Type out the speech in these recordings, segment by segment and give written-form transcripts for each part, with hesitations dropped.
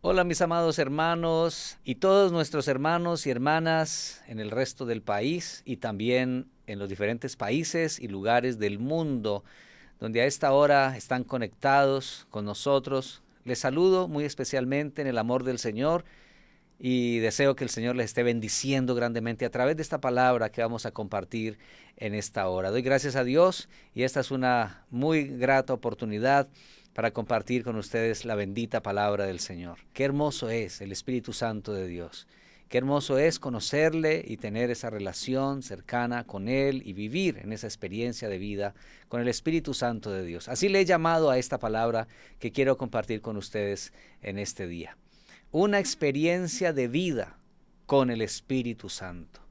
Hola mis amados hermanos y todos nuestros hermanos y hermanas en el resto del país y también en los diferentes países y lugares del mundo donde a esta hora están conectados con nosotros. Les saludo muy especialmente en el amor del Señor y deseo que el Señor les esté bendiciendo grandemente a través de esta palabra que vamos a compartir en esta hora. Doy gracias a Dios y esta es una muy grata oportunidad para compartir con ustedes la bendita palabra del Señor. Qué hermoso es el Espíritu Santo de Dios. Qué hermoso es conocerle y tener esa relación cercana con Él y vivir en esa experiencia de vida con el Espíritu Santo de Dios. Así le he llamado a esta palabra que quiero compartir con ustedes en este día. Una experiencia de vida con el Espíritu Santo.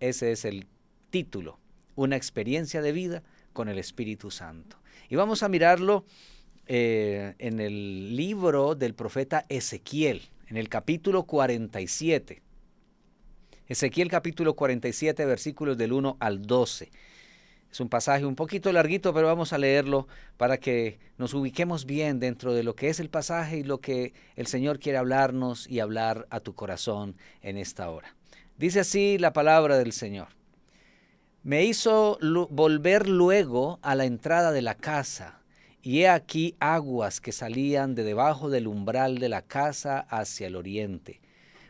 Ese es el título. Una experiencia de vida con el Espíritu Santo. Y vamos a mirarlo en el libro del profeta Ezequiel, en el capítulo 47. Ezequiel capítulo 47, versículos del 1 al 12. Es un pasaje un poquito larguito, pero vamos a leerlo para que nos ubiquemos bien dentro de lo que es el pasaje y lo que el Señor quiere hablarnos y hablar a tu corazón en esta hora. Dice así la palabra del Señor. Me hizo volver luego a la entrada de la casa, y he aquí aguas que salían de debajo del umbral de la casa hacia el oriente.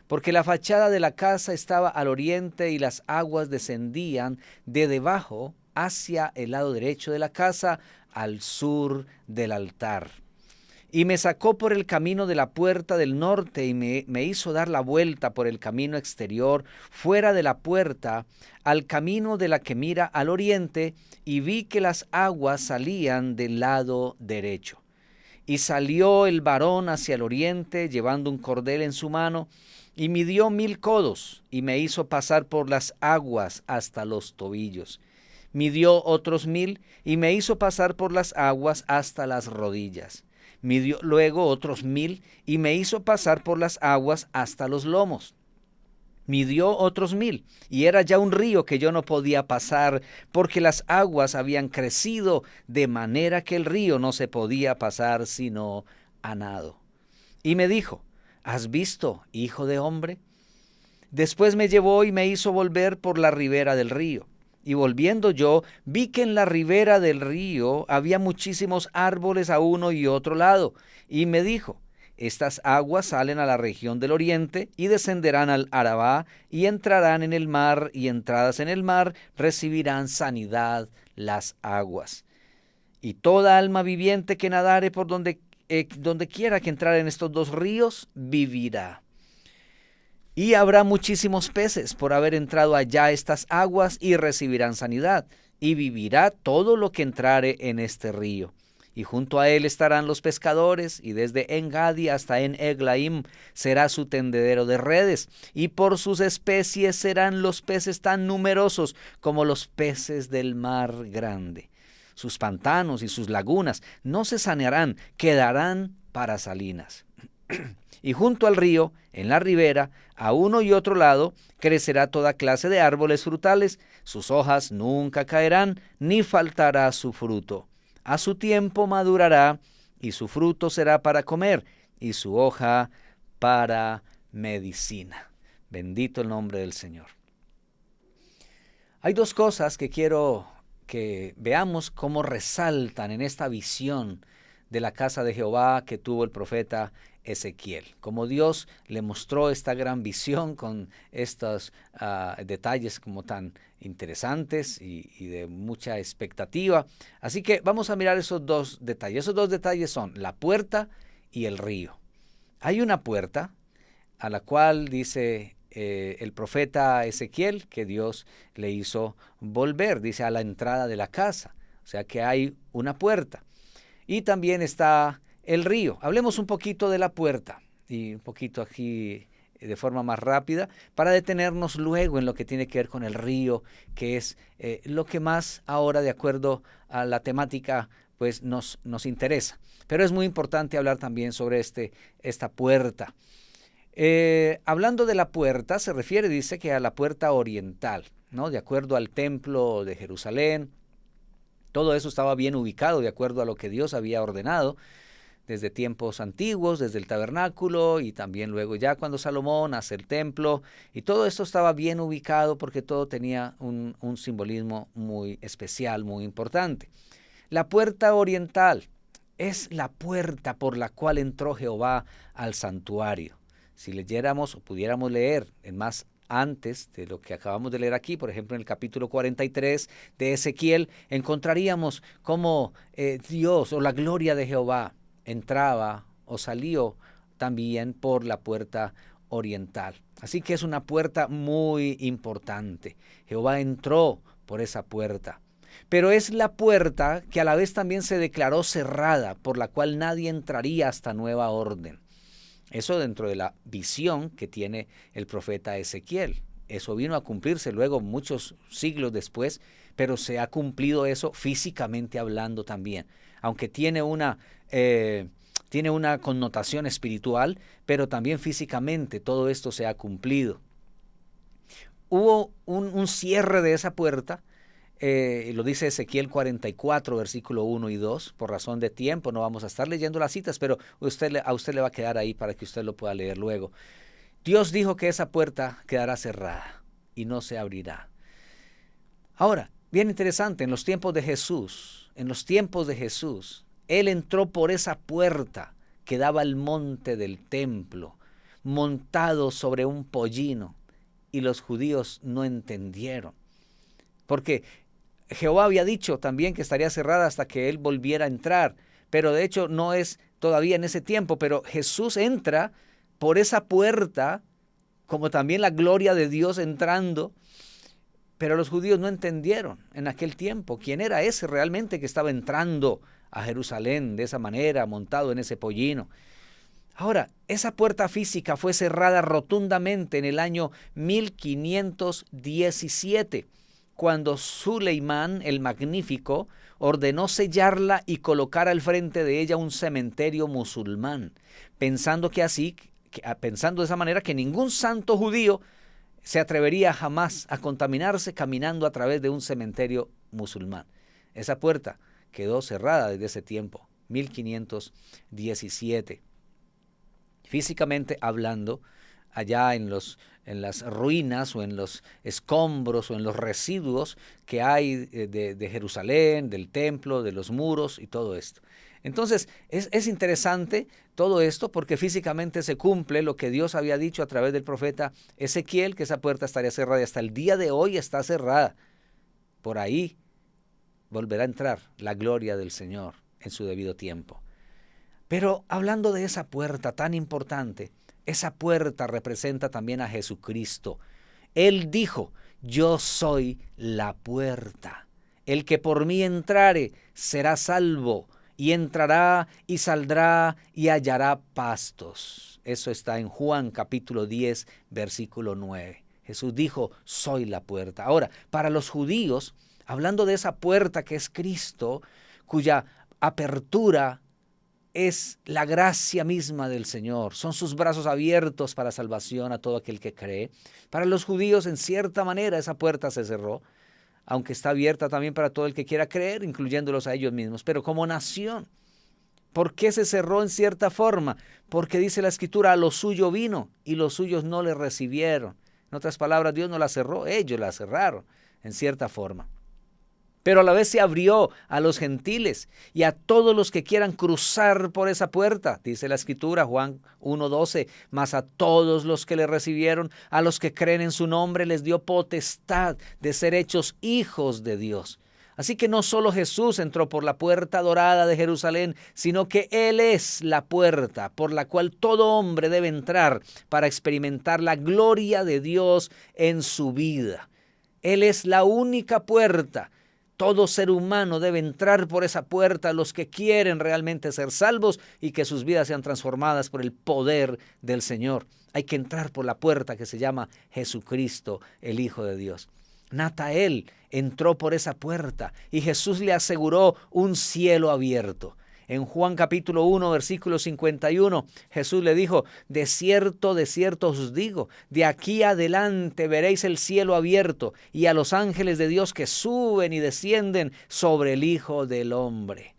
Porque la fachada de la casa estaba al oriente y las aguas descendían de debajo hacia el lado derecho de la casa al sur del altar. Y me sacó por el camino de la puerta del norte y me hizo dar la vuelta por el camino exterior, fuera de la puerta, al camino de la que mira al oriente, y vi que las aguas salían del lado derecho. Y salió el varón hacia el oriente, llevando un cordel en su mano, y midió 1000 codos, y me hizo pasar por las aguas hasta los tobillos. Midió otros 1000, y me hizo pasar por las aguas hasta las rodillas. Midió luego otros 1000 y me hizo pasar por las aguas hasta los lomos. Midió otros 1000 y era ya un río que yo no podía pasar porque las aguas habían crecido de manera que el río no se podía pasar sino a nado. Y me dijo, ¿has visto, hijo de hombre? Después me llevó y me hizo volver por la ribera del río. Y volviendo yo, vi que en la ribera del río había muchísimos árboles a uno y otro lado. Y me dijo, estas aguas salen a la región del oriente y descenderán al Arabá y entrarán en el mar, y entradas en el mar recibirán sanidad las aguas. Y toda alma viviente que nadare por donde quiera que entrare en estos dos ríos, vivirá. Y habrá muchísimos peces por haber entrado allá estas aguas y recibirán sanidad. Y vivirá todo lo que entrare en este río. Y junto a él estarán los pescadores, y desde En-Gadi hasta En-Eglaim será su tendedero de redes. Y por sus especies serán los peces tan numerosos como los peces del mar grande. Sus pantanos y sus lagunas no se sanearán, quedarán para salinas. Y junto al río, en la ribera, a uno y otro lado, crecerá toda clase de árboles frutales. Sus hojas nunca caerán, ni faltará su fruto. A su tiempo madurará, y su fruto será para comer, y su hoja para medicina. Bendito el nombre del Señor. Hay dos cosas que quiero que veamos cómo resaltan en esta visión de la casa de Jehová que tuvo el profeta Ezequiel. Como Dios le mostró esta gran visión con estos detalles como tan interesantes y de mucha expectativa. Así que vamos a mirar esos dos detalles. Esos dos detalles son la puerta y el río. Hay una puerta a la cual dice el profeta Ezequiel que Dios le hizo volver, dice a la entrada de la casa. O sea que hay una puerta. Y también está el río. Hablemos un poquito de la puerta y un poquito aquí de forma más rápida para detenernos luego en lo que tiene que ver con el río, que es lo que más ahora, de acuerdo a la temática, pues nos interesa. Pero es muy importante hablar también sobre esta puerta. Hablando de la puerta, se refiere, dice, que a la puerta oriental, ¿no? De acuerdo al templo de Jerusalén. Todo eso estaba bien ubicado de acuerdo a lo que Dios había ordenado. desde tiempos antiguos, desde el tabernáculo y también luego ya cuando Salomón hace el templo. Y todo esto estaba bien ubicado porque todo tenía un simbolismo muy especial, muy importante. La puerta oriental es la puerta por la cual entró Jehová al santuario. Si leyéramos o pudiéramos leer en más antes de lo que acabamos de leer aquí, por ejemplo en el capítulo 43 de Ezequiel, encontraríamos cómo Dios o la gloria de Jehová entraba o salió también por la puerta oriental. Así que es una puerta muy importante. Jehová entró por esa puerta. Pero es la puerta que a la vez también se declaró cerrada, por la cual nadie entraría hasta nueva orden. Eso dentro de la visión que tiene el profeta Ezequiel. Eso vino a cumplirse luego muchos siglos después, pero se ha cumplido eso físicamente hablando también. Aunque tiene una connotación espiritual, pero también físicamente todo esto se ha cumplido. Hubo un cierre de esa puerta. Lo dice Ezequiel 44, versículo 1 y 2. Por razón de tiempo no vamos a estar leyendo las citas, pero a usted le va a quedar ahí para que usted lo pueda leer luego. Dios dijo que esa puerta quedará cerrada y no se abrirá. Ahora, bien interesante, en los tiempos de Jesús, Él entró por esa puerta que daba al monte del templo, montado sobre un pollino, y los judíos no entendieron. Porque Jehová había dicho también que estaría cerrada hasta que Él volviera a entrar, pero de hecho no es todavía en ese tiempo, pero Jesús entra por esa puerta, como también la gloria de Dios entrando, pero los judíos no entendieron en aquel tiempo quién era ese realmente que estaba entrando a Jerusalén de esa manera, montado en ese pollino. Ahora, esa puerta física fue cerrada rotundamente en el año 1517, cuando Suleimán el Magnífico ordenó sellarla y colocar al frente de ella un cementerio musulmán, pensando de esa manera que ningún santo judío se atrevería jamás a contaminarse caminando a través de un cementerio musulmán. Esa puerta quedó cerrada desde ese tiempo, 1517. Físicamente hablando, allá en las ruinas o en los escombros o en los residuos que hay de Jerusalén, del templo, de los muros y todo esto. Entonces, es interesante todo esto porque físicamente se cumple lo que Dios había dicho a través del profeta Ezequiel, que esa puerta estaría cerrada y hasta el día de hoy está cerrada. Por ahí volverá a entrar la gloria del Señor en su debido tiempo. Pero hablando de esa puerta tan importante, esa puerta representa también a Jesucristo. Él dijo, yo soy la puerta. El que por mí entrare será salvo, y entrará y saldrá y hallará pastos. Eso está en Juan capítulo 10, versículo 9. Jesús dijo, soy la puerta. Ahora, para los judíos, hablando de esa puerta que es Cristo, cuya apertura es la gracia misma del Señor. Son sus brazos abiertos para salvación a todo aquel que cree. Para los judíos, en cierta manera, esa puerta se cerró, aunque está abierta también para todo el que quiera creer, incluyéndolos a ellos mismos. Pero como nación, ¿por qué se cerró en cierta forma? Porque dice la Escritura, a lo suyo vino y los suyos no le recibieron. En otras palabras, Dios no la cerró, ellos la cerraron en cierta forma. Pero a la vez se abrió a los gentiles y a todos los que quieran cruzar por esa puerta. Dice la Escritura, Juan 1:12, mas a todos los que le recibieron, a los que creen en su nombre, les dio potestad de ser hechos hijos de Dios. Así que no solo Jesús entró por la puerta dorada de Jerusalén, sino que Él es la puerta por la cual todo hombre debe entrar para experimentar la gloria de Dios en su vida. Él es la única puerta. Todo ser humano debe entrar por esa puerta, los que quieren realmente ser salvos y que sus vidas sean transformadas por el poder del Señor. Hay que entrar por la puerta que se llama Jesucristo, el Hijo de Dios. Natael entró por esa puerta y Jesús le aseguró un cielo abierto. En Juan capítulo 1, versículo 51, Jesús le dijo, de cierto os digo, de aquí adelante veréis el cielo abierto y a los ángeles de Dios que suben y descienden sobre el Hijo del Hombre.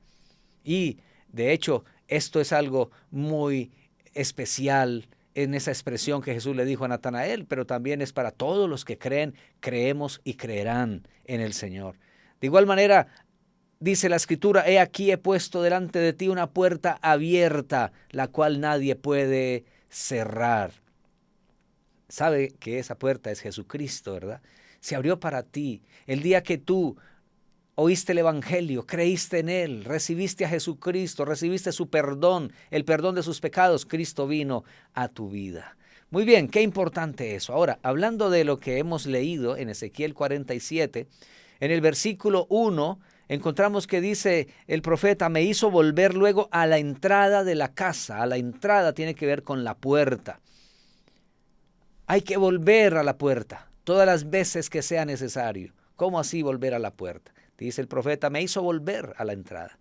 Y, de hecho, Esto es algo muy especial en esa expresión que Jesús le dijo a Natanael, pero también es para todos los que creen, creemos y creerán en el Señor. De igual manera, dice la Escritura, he aquí he puesto delante de ti una puerta abierta, la cual nadie puede cerrar. Sabe que esa puerta es Jesucristo, ¿verdad? Se abrió para ti. El día que tú oíste el Evangelio, creíste en Él, recibiste a Jesucristo, recibiste su perdón, el perdón de sus pecados, Cristo vino a tu vida. Muy bien, qué importante eso. Ahora, hablando de lo que hemos leído en Ezequiel 47, en el versículo 1, encontramos que dice el profeta, me hizo volver luego a la entrada de la casa. A la entrada tiene que ver con la puerta. Hay que volver a la puerta todas las veces que sea necesario. ¿Cómo así volver a la puerta? Dice el profeta, me hizo volver a la entrada.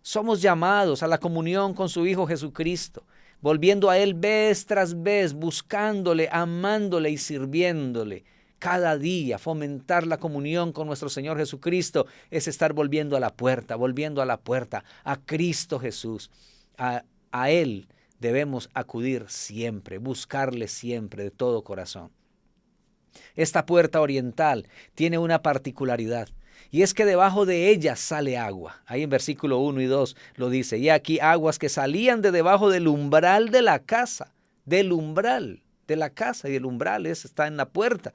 Somos llamados a la comunión con su Hijo Jesucristo, volviendo a Él vez tras vez, buscándole, amándole y sirviéndole. Cada día fomentar la comunión con nuestro Señor Jesucristo es estar volviendo a la puerta, a Cristo Jesús. A Él debemos acudir siempre, buscarle siempre de todo corazón. Esta puerta oriental tiene una particularidad. Y es que debajo de ella sale agua. Ahí en versículo 1 y 2 lo dice. Y aquí aguas que salían de debajo del umbral de la casa. Del umbral de la casa. Y el umbral está en la puerta.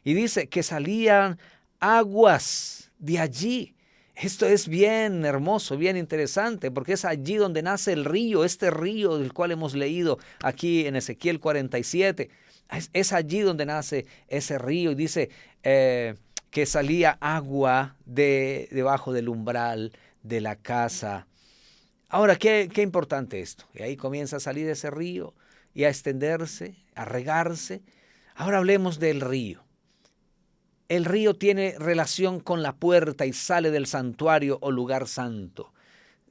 Y dice que salían aguas de allí. Esto es bien hermoso, bien interesante, porque es allí donde nace el río. Este río del cual hemos leído aquí en Ezequiel 47. Es allí donde nace ese río. Y dice que salía agua debajo del umbral de la casa. Ahora, qué importante esto. Y ahí comienza a salir ese río y a extenderse, a regarse. Ahora hablemos del río. El río tiene relación con la puerta y sale del santuario o lugar santo.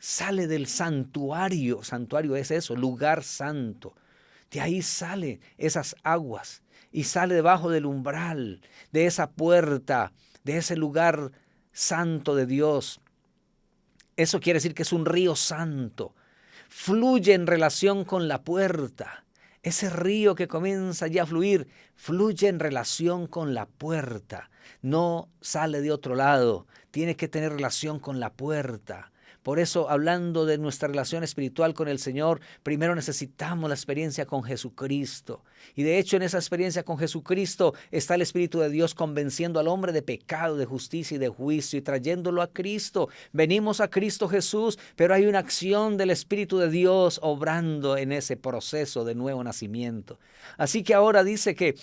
Sale del santuario. Santuario es eso, lugar santo. De ahí salen esas aguas y sale debajo del umbral, de esa puerta, de ese lugar santo de Dios. Eso quiere decir que es un río santo. Fluye en relación con la puerta. Ese río que comienza ya a fluir, fluye en relación con la puerta. No sale de otro lado. Tiene que tener relación con la puerta. Por eso, hablando de nuestra relación espiritual con el Señor, primero necesitamos la experiencia con Jesucristo. Y de hecho, en esa experiencia con Jesucristo está el Espíritu de Dios convenciendo al hombre de pecado, de justicia y de juicio y trayéndolo a Cristo. Venimos a Cristo Jesús, pero hay una acción del Espíritu de Dios obrando en ese proceso de nuevo nacimiento. Así que ahora dice que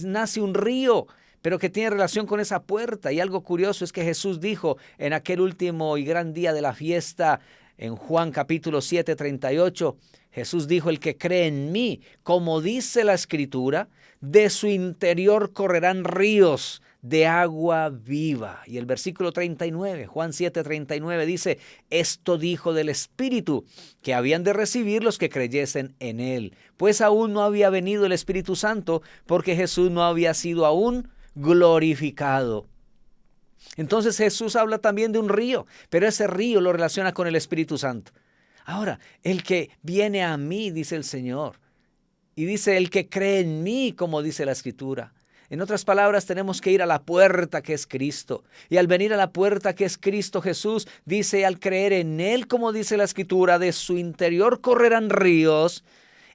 nace un río, pero que tiene relación con esa puerta. Y algo curioso es que Jesús dijo en aquel último y gran día de la fiesta, en Juan capítulo 7, 38, Jesús dijo, el que cree en mí, como dice la Escritura, de su interior correrán ríos de agua viva. Y el versículo 39, Juan 7, 39 dice, esto dijo del Espíritu que habían de recibir los que creyesen en él, pues aún no había venido el Espíritu Santo, porque Jesús no había sido aún glorificado. Entonces Jesús habla también de un río, pero ese río lo relaciona con el Espíritu Santo. Ahora, el que viene a mí, dice el Señor, y dice el que cree en mí, como dice la Escritura. En otras palabras, tenemos que ir a la puerta que es Cristo. Y al venir a la puerta que es Cristo Jesús, dice al creer en Él, como dice la Escritura, de su interior correrán ríos.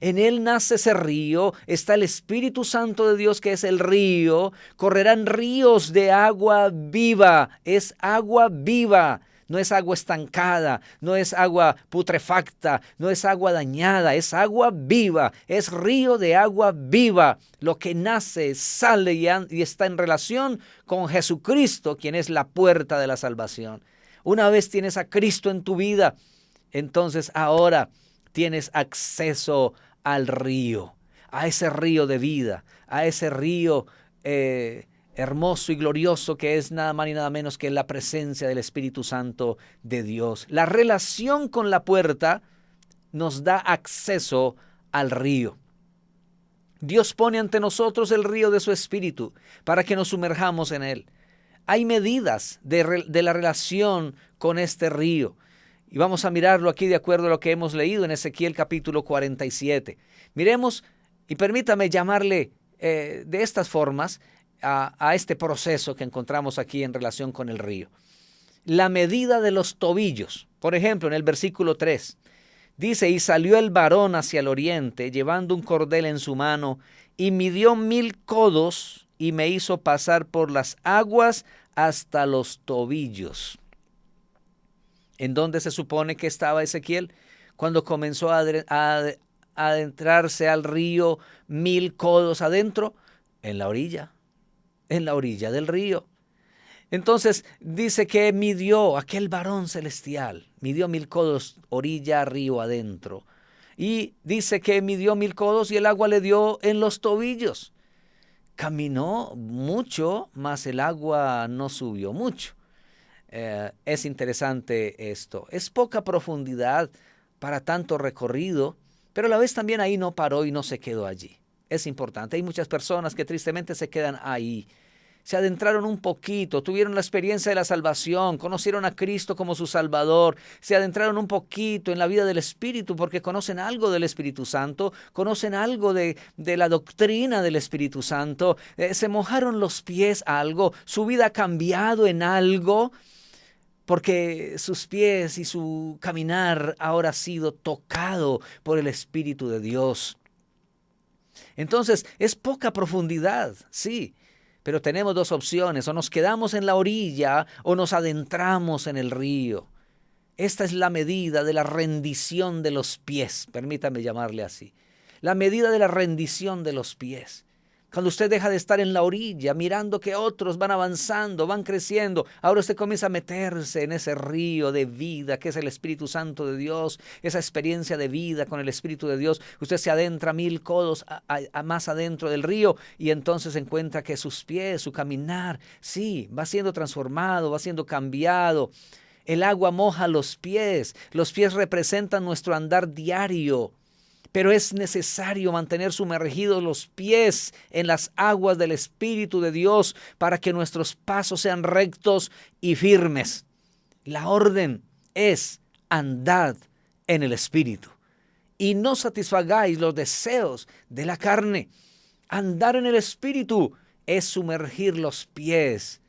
En Él nace ese río, está el Espíritu Santo de Dios que es el río, correrán ríos de agua viva, es agua viva, no es agua estancada, no es agua putrefacta, no es agua dañada, es agua viva, es río de agua viva, lo que nace, sale y está en relación con Jesucristo, quien es la puerta de la salvación. Una vez tienes a Cristo en tu vida, entonces ahora tienes acceso al río, a ese río de vida, a ese río hermoso y glorioso que es nada más ni nada menos que la presencia del Espíritu Santo de Dios. La relación con la puerta nos da acceso al río. Dios pone ante nosotros el río de su Espíritu para que nos sumerjamos en él. Hay medidas de la relación con este río. Y vamos a mirarlo aquí de acuerdo a lo que hemos leído en Ezequiel capítulo 47. Miremos y permítame llamarle de estas formas a este proceso que encontramos aquí en relación con el río. La medida de los tobillos. Por ejemplo, en el versículo 3, dice, y salió el varón hacia el oriente, llevando un cordel en su mano, y midió 1000 codos, y me hizo pasar por las aguas hasta los tobillos. ¿En dónde se supone que estaba Ezequiel? Cuando comenzó a adentrarse al río 1000 codos adentro, en la orilla del río. Entonces dice que midió aquel varón celestial, midió 1000 codos orilla, río adentro. Y dice que midió 1000 codos y el agua le dio en los tobillos. Caminó mucho, mas el agua no subió mucho. Es interesante esto. Es poca profundidad para tanto recorrido, pero a la vez también ahí no paró y no se quedó allí. Es importante. Hay muchas personas que tristemente se quedan ahí. Se adentraron un poquito, tuvieron la experiencia de la salvación, conocieron a Cristo como su Salvador, se adentraron un poquito en la vida del Espíritu porque conocen algo del Espíritu Santo, conocen algo de la doctrina del Espíritu Santo, se mojaron los pies a algo, su vida ha cambiado en algo, porque sus pies y su caminar ahora ha sido tocado por el Espíritu de Dios. Entonces, es poca profundidad, sí, pero tenemos dos opciones, o nos quedamos en la orilla o nos adentramos en el río. Esta es la medida de la rendición de los pies, permítame llamarle así. La medida de la rendición de los pies. Cuando usted deja de estar en la orilla mirando que otros van avanzando, van creciendo, ahora usted comienza a meterse en ese río de vida que es el Espíritu Santo de Dios, esa experiencia de vida con el Espíritu de Dios. Usted se adentra 1000 codos más adentro del río y entonces encuentra que sus pies, su caminar, sí, va siendo transformado, va siendo cambiado. El agua moja los pies representan nuestro andar diario. Pero es necesario mantener sumergidos los pies en las aguas del Espíritu de Dios para que nuestros pasos sean rectos y firmes. La orden es andad en el Espíritu y no satisfagáis los deseos de la carne. Andar en el Espíritu es sumergir los pies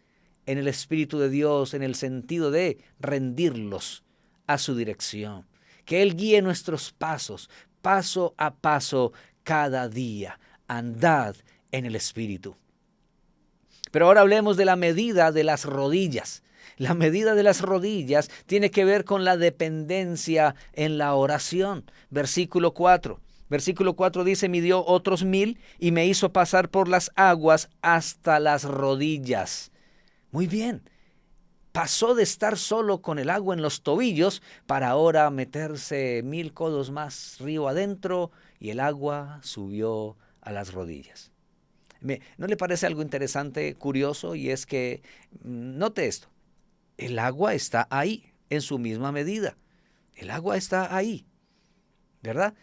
en el Espíritu de Dios en el sentido de rendirlos a su dirección. Que Él guíe nuestros pasos, paso a paso, cada día. Andad en el Espíritu. Pero ahora hablemos de la medida de las rodillas. La medida de las rodillas tiene que ver con la dependencia en la oración. Versículo 4. Versículo 4 dice, midió otros 1000 y me hizo pasar por las aguas hasta las rodillas. Muy bien. Pasó de estar solo con el agua en los tobillos para ahora meterse 1000 codos más río adentro y el agua subió a las rodillas. ¿No le parece algo interesante, curioso? Y es que, note esto, el agua está ahí en su misma medida. El agua está ahí, ¿verdad?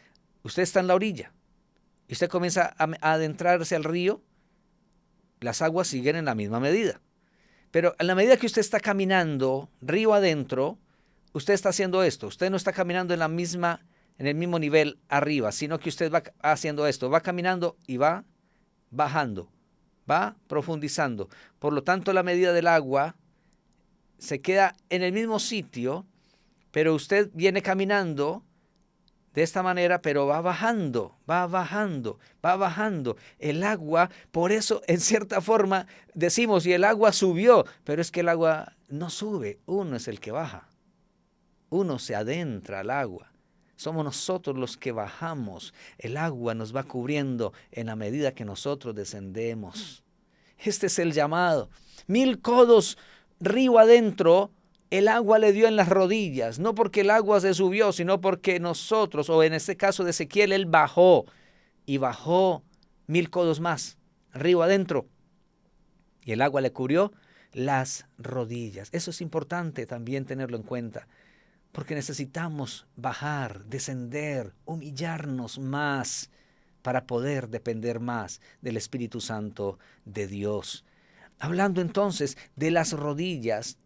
Usted está en la orilla y usted comienza a adentrarse al río, las aguas siguen en la misma medida. Pero a la medida que usted está caminando río adentro, usted está haciendo esto. Usted no está caminando en el mismo nivel arriba, sino que usted va haciendo esto. Va caminando y va bajando, va profundizando. Por lo tanto, la medida del agua se queda en el mismo sitio, pero usted viene caminando de esta manera, pero va bajando, va bajando, va bajando. El agua, por eso, en cierta forma, decimos, y el agua subió, pero es que el agua no sube, uno es el que baja. Uno se adentra al agua. Somos nosotros los que bajamos. El agua nos va cubriendo en la medida que nosotros descendemos. Este es el llamado. 1000 codos río adentro, el agua le dio en las rodillas, no porque el agua se subió, sino porque nosotros, o en este caso de Ezequiel, él bajó y bajó 1000 codos más, río adentro, y el agua le cubrió las rodillas. Eso es importante también tenerlo en cuenta, porque necesitamos bajar, descender, humillarnos más para poder depender más del Espíritu Santo de Dios. Hablando entonces de las rodillas,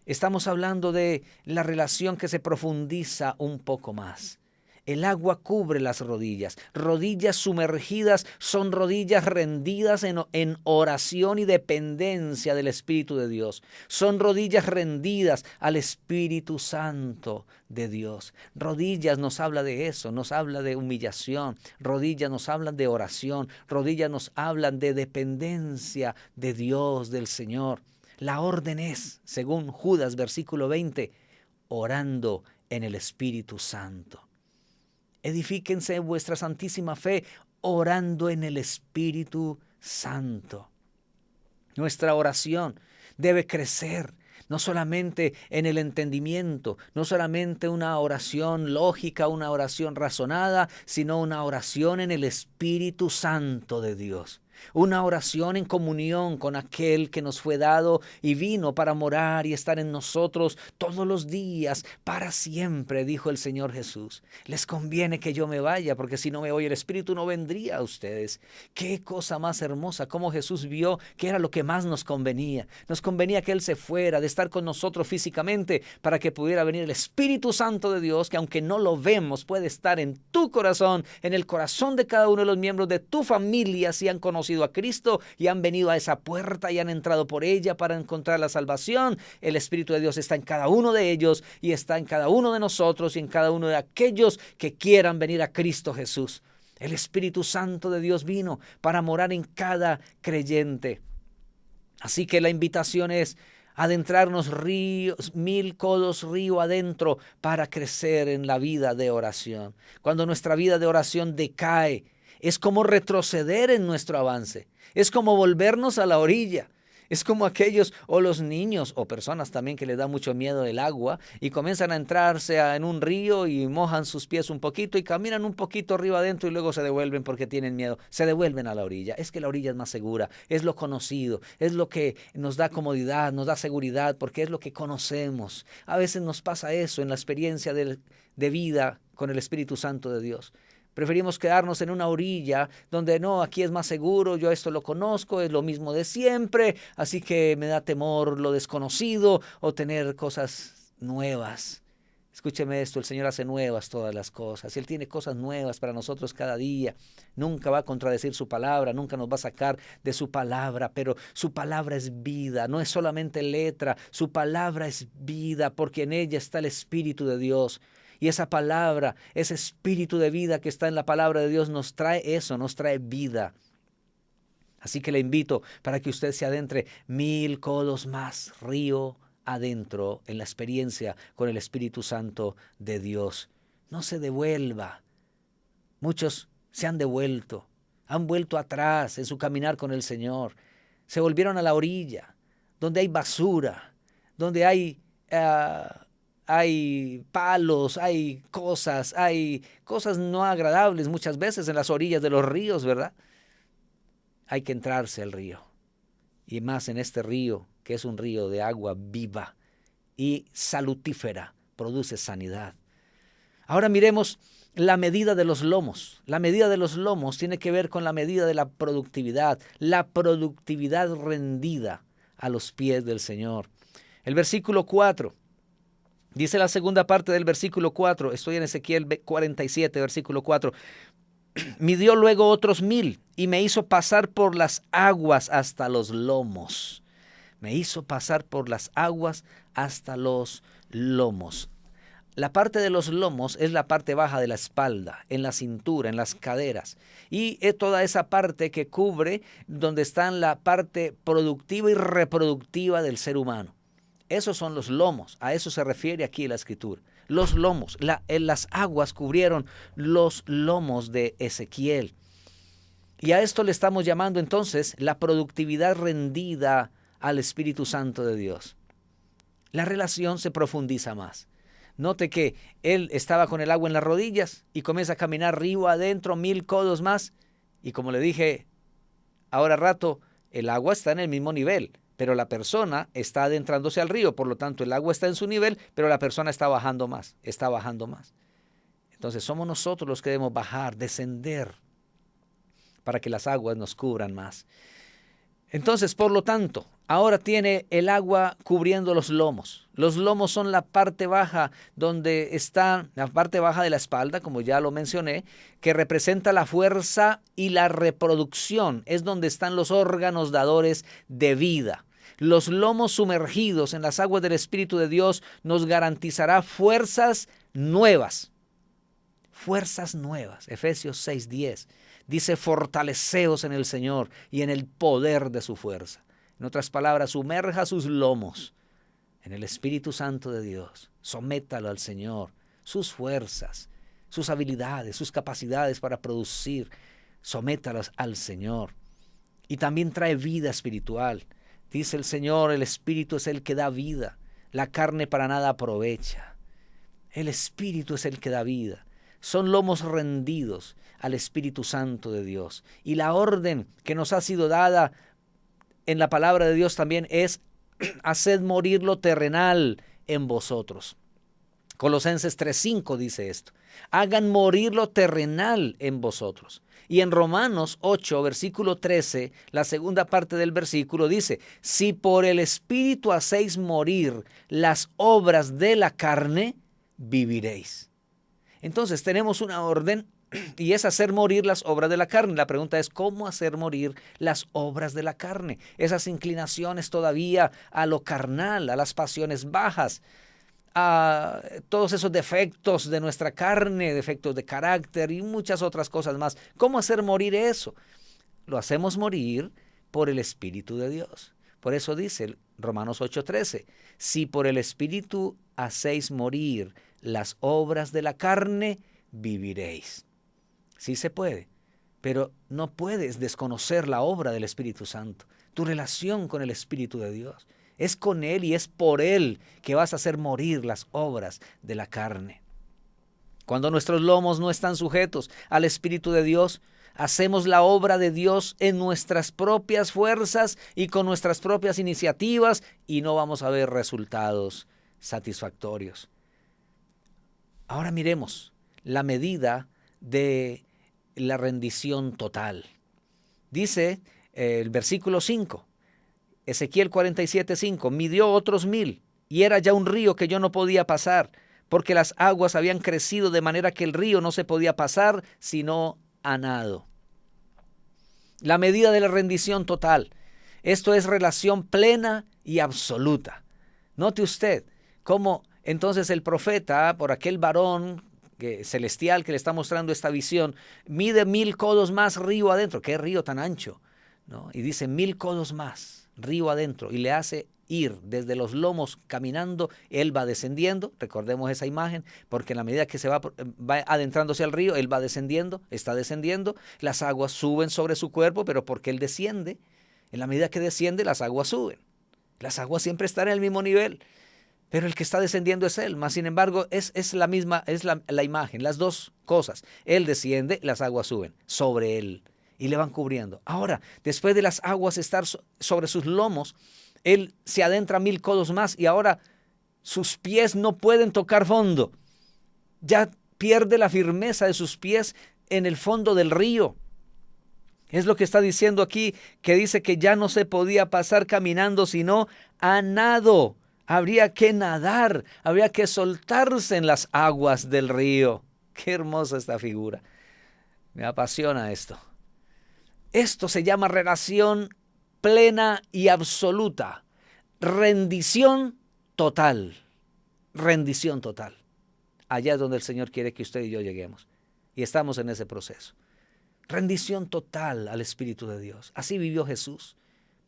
Estamos hablando de la relación que se profundiza un poco más. El agua cubre las rodillas. Rodillas sumergidas son rodillas rendidas en oración y dependencia del Espíritu de Dios. Son rodillas rendidas al Espíritu Santo de Dios. Rodillas nos habla de eso, nos habla de humillación. Rodillas nos hablan de oración. Rodillas nos hablan de dependencia de Dios, del Señor. La orden es, según Judas, versículo 20, orando en el Espíritu Santo. Edifíquense vuestra santísima fe orando en el Espíritu Santo. Nuestra oración debe crecer, no solamente en el entendimiento, no solamente una oración lógica, una oración razonada, sino una oración en el Espíritu Santo de Dios. Una oración en comunión con aquel que nos fue dado y vino para morar y estar en nosotros todos los días, para siempre, dijo el Señor Jesús. Les conviene que yo me vaya, porque si no me voy el Espíritu no vendría a ustedes. Qué cosa más hermosa, cómo Jesús vio que era lo que más nos convenía. Nos convenía que Él se fuera, de estar con nosotros físicamente, para que pudiera venir el Espíritu Santo de Dios, que aunque no lo vemos, puede estar en tu corazón, en el corazón de cada uno de los miembros de tu familia, si han conocido a Cristo y han venido a esa puerta y han entrado por ella para encontrar la salvación. El Espíritu de Dios está en cada uno de ellos y está en cada uno de nosotros y en cada uno de aquellos que quieran venir a Cristo Jesús. El Espíritu Santo de Dios vino para morar en cada creyente. Así que la invitación es adentrarnos ríos, 1000 codos río adentro para crecer en la vida de oración. Cuando nuestra vida de oración decae, es como retroceder en nuestro avance. Es como volvernos a la orilla. Es como aquellos o los niños o personas también que les da mucho miedo el agua y comienzan a entrarse en un río y mojan sus pies un poquito y caminan un poquito río adentro y luego se devuelven porque tienen miedo. Se devuelven a la orilla. Es que la orilla es más segura, es lo conocido, es lo que nos da comodidad, nos da seguridad porque es lo que conocemos. A veces nos pasa eso en la experiencia de vida con el Espíritu Santo de Dios. Preferimos quedarnos en una orilla donde no, aquí es más seguro, yo esto lo conozco, es lo mismo de siempre, así que me da temor lo desconocido o tener cosas nuevas. Escúcheme esto, el Señor hace nuevas todas las cosas. Él tiene cosas nuevas para nosotros cada día. Nunca va a contradecir su palabra, nunca nos va a sacar de su palabra, pero su palabra es vida, no es solamente letra, su palabra es vida porque en ella está el Espíritu de Dios. Y esa palabra, ese espíritu de vida que está en la palabra de Dios nos trae eso, nos trae vida. Así que le invito para que usted se adentre 1000 codos más río adentro en la experiencia con el Espíritu Santo de Dios. No se devuelva. Muchos se han devuelto, han vuelto atrás en su caminar con el Señor. Se volvieron a la orilla, donde hay basura, donde hay palos, hay cosas no agradables muchas veces en las orillas de los ríos, ¿verdad? Hay que entrarse al río. Y más en este río, que es un río de agua viva y salutífera, produce sanidad. Ahora miremos la medida de los lomos. La medida de los lomos tiene que ver con la medida de la productividad rendida a los pies del Señor. El versículo 4. Dice la segunda parte del versículo 4, estoy en Ezequiel 47, versículo 4. Midió luego otros 1000 y me hizo pasar por las aguas hasta los lomos. Me hizo pasar por las aguas hasta los lomos. La parte de los lomos es la parte baja de la espalda, en la cintura, en las caderas. Y es toda esa parte que cubre donde está la parte productiva y reproductiva del ser humano. Esos son los lomos, a eso se refiere aquí la Escritura. Los lomos, las aguas cubrieron los lomos de Ezequiel. Y a esto le estamos llamando entonces la productividad rendida al Espíritu Santo de Dios. La relación se profundiza más. Note que él estaba con el agua en las rodillas y comienza a caminar río adentro, 1000 codos más. Y como le dije ahora rato, el agua está en el mismo nivel, pero la persona está adentrándose al río, por lo tanto el agua está en su nivel, pero la persona está bajando más. Entonces somos nosotros los que debemos bajar, descender, para que las aguas nos cubran más. Entonces, por lo tanto, ahora tiene el agua cubriendo los lomos. Los lomos son la parte baja, donde está la parte baja de la espalda, como ya lo mencioné, que representa la fuerza y la reproducción. Es donde están los órganos dadores de vida. Los lomos sumergidos en las aguas del Espíritu de Dios nos garantizará fuerzas nuevas. Fuerzas nuevas. Efesios 6:10. Dice, fortaleceos en el Señor y en el poder de su fuerza. En otras palabras, sumerja sus lomos en el Espíritu Santo de Dios. Sométalo al Señor, sus fuerzas, sus habilidades, sus capacidades para producir. Sométalas al Señor. Y también trae vida espiritual. Dice el Señor, el Espíritu es el que da vida. La carne para nada aprovecha. El Espíritu es el que da vida. Son lomos rendidos al Espíritu Santo de Dios. Y la orden que nos ha sido dada en la palabra de Dios también es: haced morir lo terrenal en vosotros. Colosenses 3:5 dice esto: hagan morir lo terrenal en vosotros. Y en Romanos 8, versículo 13, la segunda parte del versículo dice: si por el Espíritu hacéis morir las obras de la carne, viviréis. Entonces tenemos una orden y es hacer morir las obras de la carne. La pregunta es, ¿cómo hacer morir las obras de la carne? Esas inclinaciones todavía a lo carnal, a las pasiones bajas, a todos esos defectos de nuestra carne, defectos de carácter y muchas otras cosas más. ¿Cómo hacer morir eso? Lo hacemos morir por el Espíritu de Dios. Por eso dice Romanos 8:13, si por el Espíritu hacéis morir las obras de la carne, viviréis. Sí se puede, pero no puedes desconocer la obra del Espíritu Santo, tu relación con el Espíritu de Dios. Es con Él y es por Él que vas a hacer morir las obras de la carne. Cuando nuestros lomos no están sujetos al Espíritu de Dios, hacemos la obra de Dios en nuestras propias fuerzas y con nuestras propias iniciativas y no vamos a ver resultados satisfactorios. Ahora miremos la medida de la rendición total. Dice el versículo 5, Ezequiel 47:5, midió otros 1000 y era ya un río que yo no podía pasar, porque las aguas habían crecido de manera que el río no se podía pasar sino a nado. La medida de la rendición total. Esto es relación plena y absoluta. Note usted cómo entonces el profeta, por aquel varón celestial que le está mostrando esta visión, mide 1000 codos más río adentro. ¿Qué río tan ancho? ¿No? Y dice 1000 codos más río adentro y le hace ir desde los lomos caminando. Él va descendiendo, recordemos esa imagen, porque en la medida que se va adentrándose al río, él va descendiendo, está descendiendo, las aguas suben sobre su cuerpo, pero porque él desciende, en la medida que desciende, las aguas suben. Las aguas siempre están en el mismo nivel, pero el que está descendiendo es él. Mas sin embargo, es la misma, es la imagen, las dos cosas. Él desciende, las aguas suben sobre él y le van cubriendo. Ahora, después de las aguas estar sobre sus lomos, él se adentra 1000 codos más y ahora sus pies no pueden tocar fondo. Ya pierde la firmeza de sus pies en el fondo del río. Es lo que está diciendo aquí, que dice que ya no se podía pasar caminando, sino a nado. Habría que nadar, habría que soltarse en las aguas del río. Qué hermosa esta figura. Me apasiona esto. Esto se llama relación plena y absoluta. Rendición total. Rendición total. Allá es donde el Señor quiere que usted y yo lleguemos. Y estamos en ese proceso. Rendición total al Espíritu de Dios. Así vivió Jesús.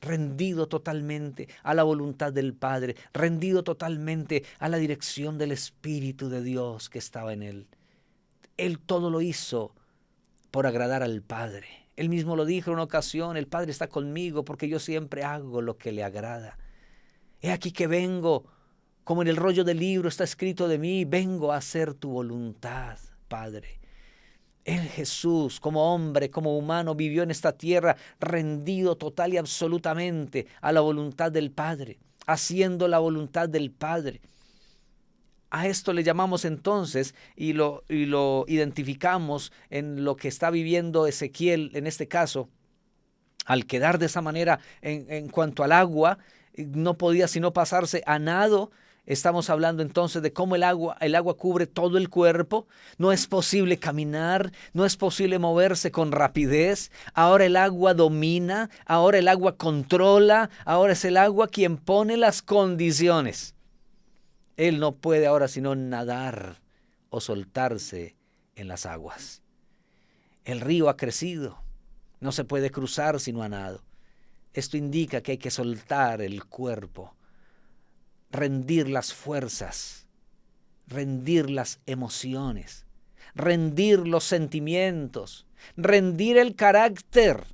Rendido totalmente a la voluntad del Padre. Rendido totalmente a la dirección del Espíritu de Dios que estaba en él. Él todo lo hizo por agradar al Padre. Él mismo lo dijo en una ocasión: el Padre está conmigo porque yo siempre hago lo que le agrada. He aquí que vengo, como en el rollo del libro está escrito de mí, vengo a hacer tu voluntad, Padre. Él, Jesús, como hombre, como humano, vivió en esta tierra rendido total y absolutamente a la voluntad del Padre, haciendo la voluntad del Padre. A esto le llamamos entonces y lo identificamos en lo que está viviendo Ezequiel en este caso, Al quedar de esa manera en cuanto al agua, no podía sino pasarse a nado. Estamos hablando entonces de cómo el agua cubre todo el cuerpo. No es posible caminar, no es posible moverse con rapidez. Ahora el agua domina, ahora el agua controla, ahora es el agua quien pone las condiciones. Él no puede ahora sino nadar o soltarse en las aguas. El río ha crecido, no se puede cruzar sino a nado. Esto indica que hay que soltar el cuerpo, rendir las fuerzas, rendir las emociones, rendir los sentimientos, rendir el carácter,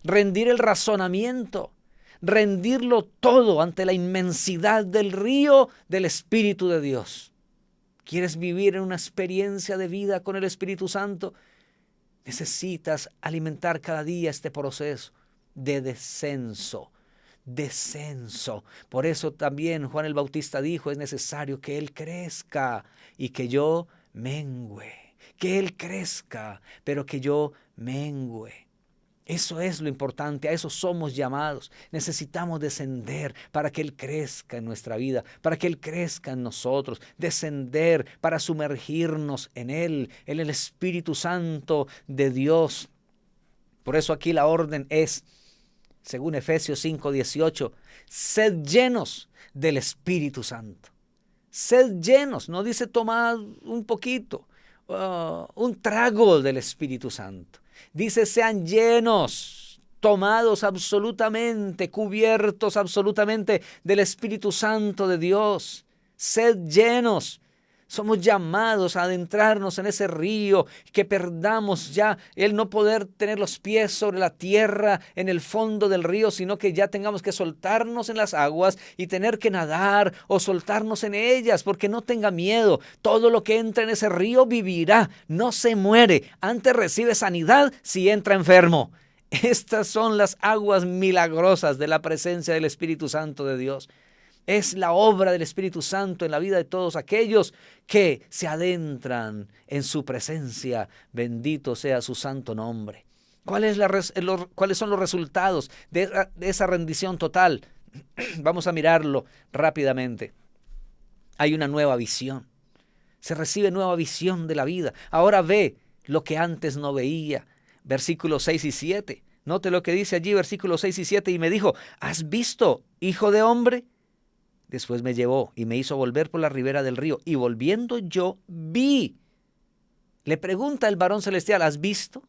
rendir el razonamiento, rendirlo todo ante la inmensidad del río del Espíritu de Dios. ¿Quieres vivir en una experiencia de vida con el Espíritu Santo? Necesitas alimentar cada día este proceso de descenso. Por eso también Juan el Bautista dijo, es necesario que Él crezca y que yo mengüe. Que Él crezca, pero que yo mengüe. Eso es lo importante, a eso somos llamados. Necesitamos descender para que Él crezca en nuestra vida, para que Él crezca en nosotros. Descender para sumergirnos en Él, en el Espíritu Santo de Dios. Por eso aquí la orden es, según Efesios 5:18, sed llenos del Espíritu Santo. Sed llenos, no dice tomad un poquito, un trago del Espíritu Santo. Dice sean llenos, tomados absolutamente, cubiertos absolutamente del Espíritu Santo de Dios. Sed llenos. Somos llamados a adentrarnos en ese río, que perdamos ya el no poder tener los pies sobre la tierra en el fondo del río, sino que ya tengamos que soltarnos en las aguas y tener que nadar o soltarnos en ellas, porque no tenga miedo. Todo lo que entra en ese río vivirá, no se muere. Antes recibe sanidad si entra enfermo. Estas son las aguas milagrosas de la presencia del Espíritu Santo de Dios. Es la obra del Espíritu Santo en la vida de todos aquellos que se adentran en su presencia. Bendito sea su santo nombre. ¿Cuáles son los resultados de esa rendición total? Vamos a mirarlo rápidamente. Hay una nueva visión. Se recibe nueva visión de la vida. Ahora ve lo que antes no veía. Versículos 6 y 7. Note lo que dice allí, versículos 6 y 7. Y me dijo, ¿has visto, hijo de hombre? Después me llevó y me hizo volver por la ribera del río. Y volviendo yo vi. Le pregunta el varón celestial, ¿has visto?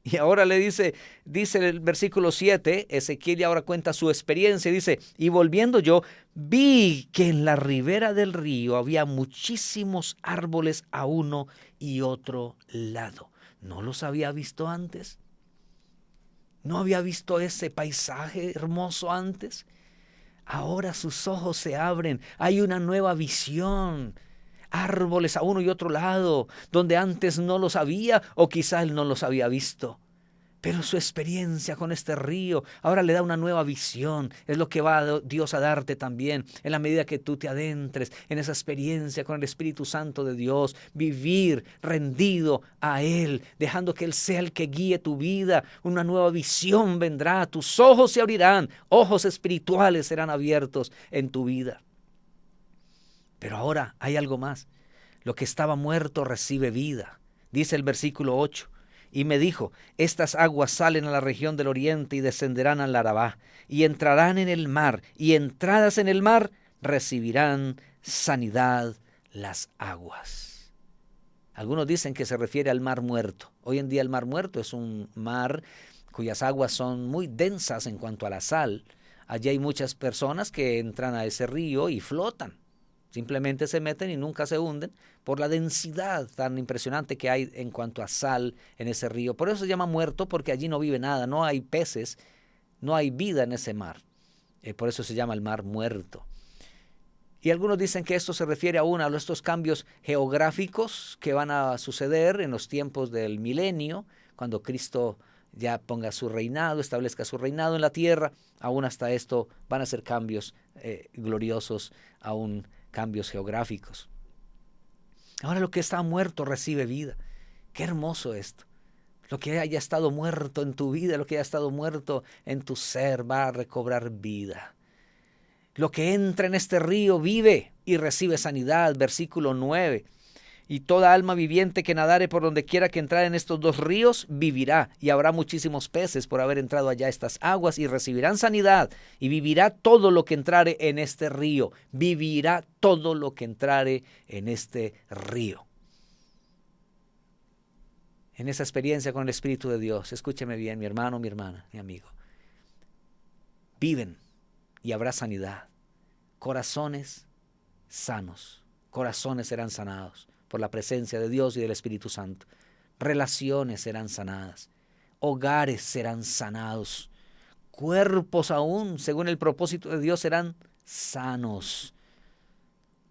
Y ahora le dice el versículo 7, Ezequiel ahora cuenta su experiencia. Dice, y volviendo yo vi que en la ribera del río había muchísimos árboles a uno y otro lado. ¿No los había visto antes? ¿No había visto ese paisaje hermoso antes? Ahora sus ojos se abren, hay una nueva visión. Árboles a uno y otro lado, donde antes no los había o quizá él no los había visto. Pero su experiencia con este río ahora le da una nueva visión. Es lo que va Dios a darte también en la medida que tú te adentres en esa experiencia con el Espíritu Santo de Dios. Vivir rendido a Él, dejando que Él sea el que guíe tu vida. Una nueva visión vendrá, tus ojos se abrirán, ojos espirituales serán abiertos en tu vida. Pero ahora hay algo más. Lo que estaba muerto recibe vida. Dice el versículo 8. Y me dijo, estas aguas salen a la región del oriente y descenderán al Arabá, y entrarán en el mar, y entradas en el mar recibirán sanidad las aguas. Algunos dicen que se refiere al mar muerto. Hoy en día el mar muerto es un mar cuyas aguas son muy densas en cuanto a la sal. Allí hay muchas personas que entran a ese río y flotan. Simplemente se meten y nunca se hunden por la densidad tan impresionante que hay en cuanto a sal en ese río. Por eso se llama muerto, porque allí no vive nada, no hay peces, no hay vida en ese mar. Por eso se llama el mar muerto. Y algunos dicen que esto se refiere a uno de estos cambios geográficos que van a suceder en los tiempos del milenio, cuando Cristo ya ponga su reinado, establezca su reinado en la tierra. Aún hasta esto van a ser cambios gloriosos, aún cambios geográficos. Ahora lo que está muerto recibe vida. Qué hermoso esto. Lo que haya estado muerto en tu vida, lo que haya estado muerto en tu ser, va a recobrar vida. Lo que entra en este río vive y recibe sanidad. Versículo 9. Y toda alma viviente que nadare por donde quiera que entrare en estos dos ríos, vivirá. Y habrá muchísimos peces por haber entrado allá a estas aguas y recibirán sanidad. Y vivirá todo lo que entrare en este río. Vivirá todo lo que entrare en este río. En esa experiencia con el Espíritu de Dios, escúcheme bien, mi hermano, mi hermana, mi amigo. Viven y habrá sanidad. Corazones sanos. Corazones serán sanados por la presencia de Dios y del Espíritu Santo. Relaciones serán sanadas. Hogares serán sanados. Cuerpos aún, según el propósito de Dios, serán sanos.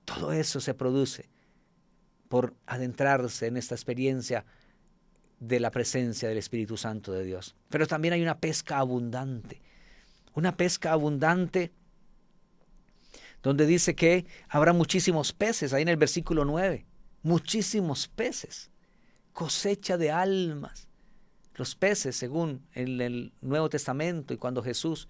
Todo eso se produce por adentrarse en esta experiencia de la presencia del Espíritu Santo de Dios. Pero también hay una pesca abundante. Una pesca abundante donde dice que habrá muchísimos peces, ahí en el versículo 9. Muchísimos peces, cosecha de almas. Los peces, según en el Nuevo Testamento, y cuando Jesús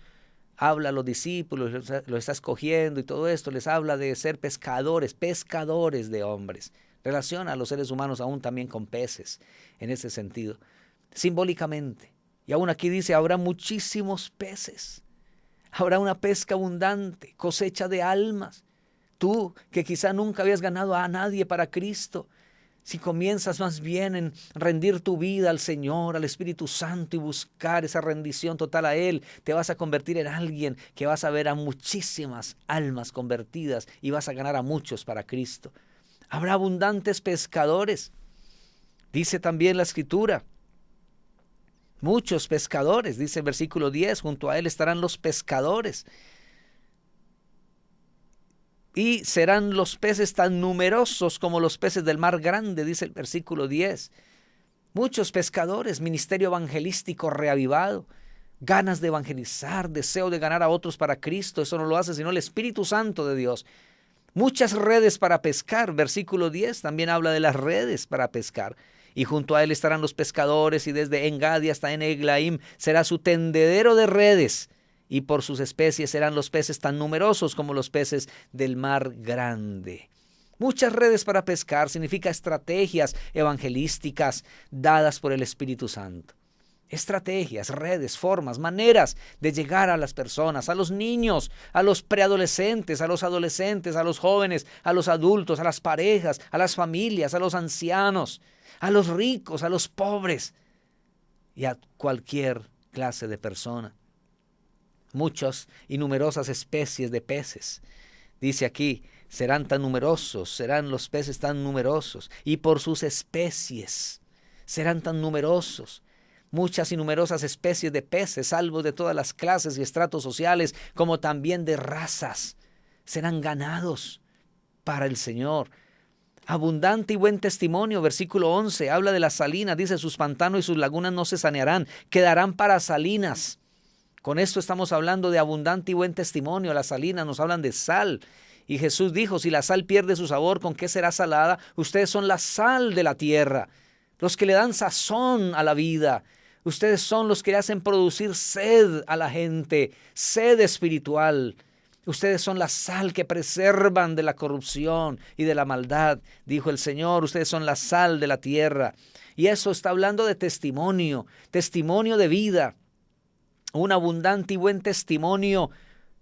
habla a los discípulos, los está escogiendo y todo esto, les habla de ser pescadores, pescadores de hombres. Relaciona a los seres humanos aún también con peces, en ese sentido, simbólicamente. Y aún aquí dice, habrá muchísimos peces, habrá una pesca abundante, cosecha de almas. Tú, que quizá nunca habías ganado a nadie para Cristo, si comienzas más bien en rendir tu vida al Señor, al Espíritu Santo y buscar esa rendición total a Él, te vas a convertir en alguien que vas a ver a muchísimas almas convertidas y vas a ganar a muchos para Cristo. Habrá abundantes pescadores. Dice también la Escritura, muchos pescadores, dice el versículo 10, junto a Él estarán los pescadores. Y serán los peces tan numerosos como los peces del mar grande, dice el versículo 10. Muchos pescadores, ministerio evangelístico reavivado, ganas de evangelizar, deseo de ganar a otros para Cristo. Eso no lo hace sino el Espíritu Santo de Dios. Muchas redes para pescar, versículo 10 también habla de las redes para pescar. Y junto a él estarán los pescadores, y desde Engadi hasta Eglaim será su tendedero de redes. Y por sus especies serán los peces tan numerosos como los peces del mar grande. Muchas redes para pescar significa estrategias evangelísticas dadas por el Espíritu Santo. Estrategias, redes, formas, maneras de llegar a las personas, a los niños, a los preadolescentes, a los adolescentes, a los jóvenes, a los adultos, a las parejas, a las familias, a los ancianos, a los ricos, a los pobres y a cualquier clase de persona. Muchas y numerosas especies de peces. Dice aquí, serán tan numerosos, serán los peces tan numerosos, y por sus especies serán tan numerosos. Muchas y numerosas especies de peces, salvos de todas las clases y estratos sociales, como también de razas, serán ganados para el Señor. Abundante y buen testimonio, versículo 11, habla de las salinas, dice, sus pantanos y sus lagunas no se sanearán, quedarán para salinas. Con esto estamos hablando de abundante y buen testimonio. Las salinas nos hablan de sal. Y Jesús dijo, si la sal pierde su sabor, ¿con qué será salada? Ustedes son la sal de la tierra, los que le dan sazón a la vida. Ustedes son los que hacen producir sed a la gente, sed espiritual. Ustedes son la sal que preservan de la corrupción y de la maldad, dijo el Señor. Ustedes son la sal de la tierra. Y eso está hablando de testimonio, testimonio de vida. Un abundante y buen testimonio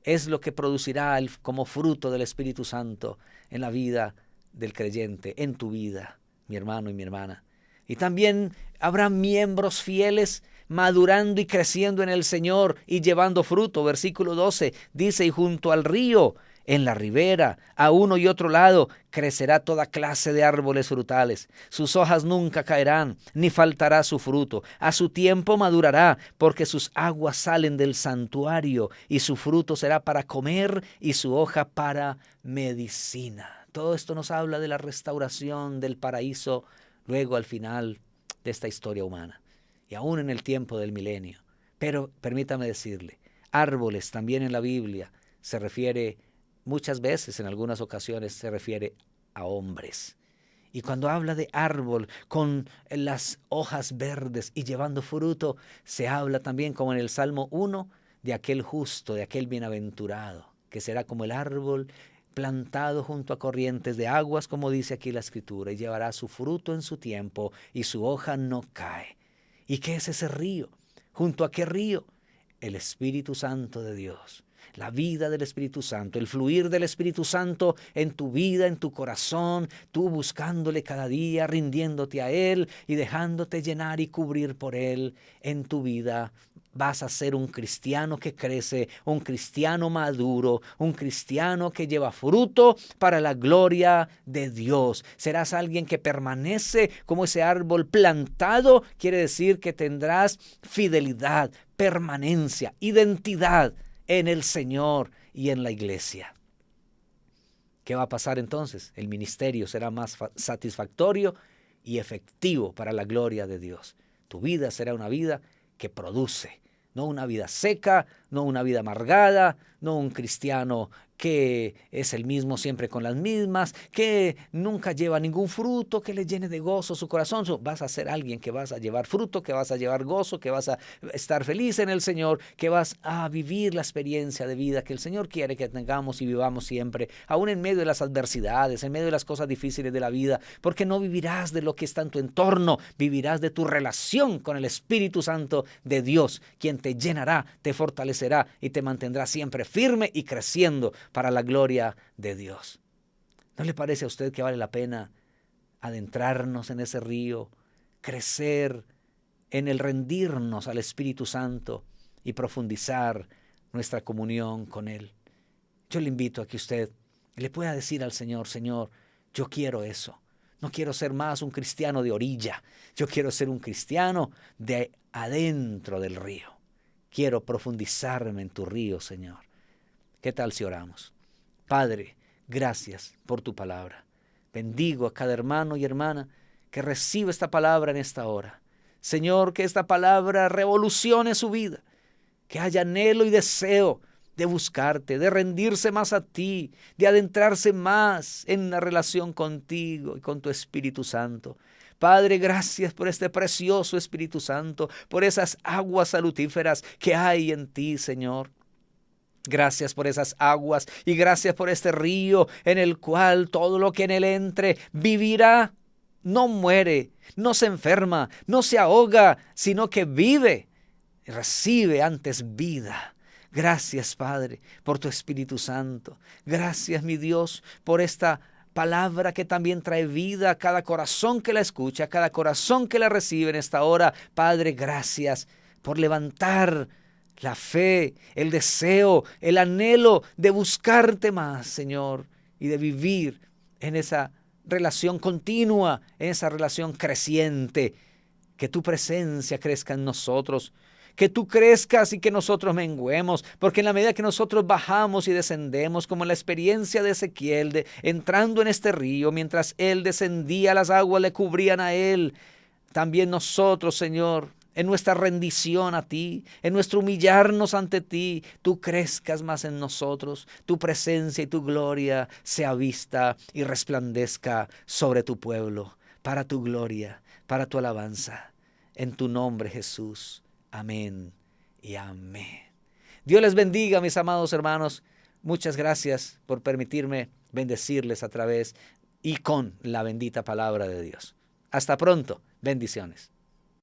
es lo que producirá como fruto del Espíritu Santo en la vida del creyente, en tu vida, mi hermano y mi hermana. Y también habrá miembros fieles madurando y creciendo en el Señor y llevando fruto. Versículo 12 dice, y junto al río, en la ribera, a uno y otro lado, crecerá toda clase de árboles frutales. Sus hojas nunca caerán, ni faltará su fruto. A su tiempo madurará, porque sus aguas salen del santuario, y su fruto será para comer, y su hoja para medicina. Todo esto nos habla de la restauración del paraíso, luego al final de esta historia humana, y aún en el tiempo del milenio. Pero permítame decirle, árboles también en la Biblia se refiere muchas veces, en algunas ocasiones, se refiere a hombres. Y cuando habla de árbol con las hojas verdes y llevando fruto, se habla también, como en el Salmo 1, de aquel justo, de aquel bienaventurado, que será como el árbol plantado junto a corrientes de aguas, como dice aquí la Escritura, y llevará su fruto en su tiempo, y su hoja no cae. ¿Y qué es ese río? ¿Junto a qué río? El Espíritu Santo de Dios. La vida del Espíritu Santo, el fluir del Espíritu Santo en tu vida, en tu corazón, tú buscándole cada día, rindiéndote a Él y dejándote llenar y cubrir por Él en tu vida. Vas a ser un cristiano que crece, un cristiano maduro, un cristiano que lleva fruto para la gloria de Dios. Serás alguien que permanece como ese árbol plantado, quiere decir que tendrás fidelidad, permanencia, identidad en el Señor y en la iglesia. ¿Qué va a pasar entonces? El ministerio será más satisfactorio y efectivo para la gloria de Dios. Tu vida será una vida que produce, no una vida seca, no una vida amargada, no un cristiano que es el mismo siempre con las mismas, que nunca lleva ningún fruto que le llene de gozo su corazón. Vas a ser alguien que vas a llevar fruto, que vas a llevar gozo, que vas a estar feliz en el Señor, que vas a vivir la experiencia de vida que el Señor quiere que tengamos y vivamos siempre, aún en medio de las adversidades, en medio de las cosas difíciles de la vida, porque no vivirás de lo que está en tu entorno, vivirás de tu relación con el Espíritu Santo de Dios, quien te llenará, te fortalecerá y te mantendrá siempre firme y creciendo para la gloria de Dios. ¿No le parece a usted que vale la pena adentrarnos en ese río, crecer en el rendirnos al Espíritu Santo y profundizar nuestra comunión con Él? Yo le invito a que usted le pueda decir al Señor: Señor, yo quiero eso. No quiero ser más un cristiano de orilla. Yo quiero ser un cristiano de adentro del río. Quiero profundizarme en tu río, Señor. ¿Qué tal si oramos? Padre, gracias por tu palabra. Bendigo a cada hermano y hermana que recibe esta palabra en esta hora. Señor, que esta palabra revolucione su vida, que haya anhelo y deseo de buscarte, de rendirse más a ti, de adentrarse más en la relación contigo y con tu Espíritu Santo. Padre, gracias por este precioso Espíritu Santo, por esas aguas salutíferas que hay en ti, Señor. Gracias por esas aguas y gracias por este río en el cual todo lo que en él entre vivirá, no muere, no se enferma, no se ahoga, sino que vive, recibe antes vida. Gracias, Padre, por tu Espíritu Santo. Gracias, mi Dios, por esta palabra que también trae vida a cada corazón que la escucha, a cada corazón que la recibe en esta hora. Padre, gracias por levantar la fe, el deseo, el anhelo de buscarte más, Señor, y de vivir en esa relación continua, en esa relación creciente. Que tu presencia crezca en nosotros, que tú crezcas y que nosotros menguemos, porque en la medida que nosotros bajamos y descendemos, como en la experiencia de Ezequiel, entrando en este río, mientras él descendía, las aguas le cubrían a él. También nosotros, Señor, en nuestra rendición a ti, en nuestro humillarnos ante ti, tú crezcas más en nosotros, tu presencia y tu gloria sea vista y resplandezca sobre tu pueblo, para tu gloria, para tu alabanza. En tu nombre, Jesús. Amén y amén. Dios les bendiga, mis amados hermanos. Muchas gracias por permitirme bendecirles a través y con la bendita palabra de Dios. Hasta pronto. Bendiciones.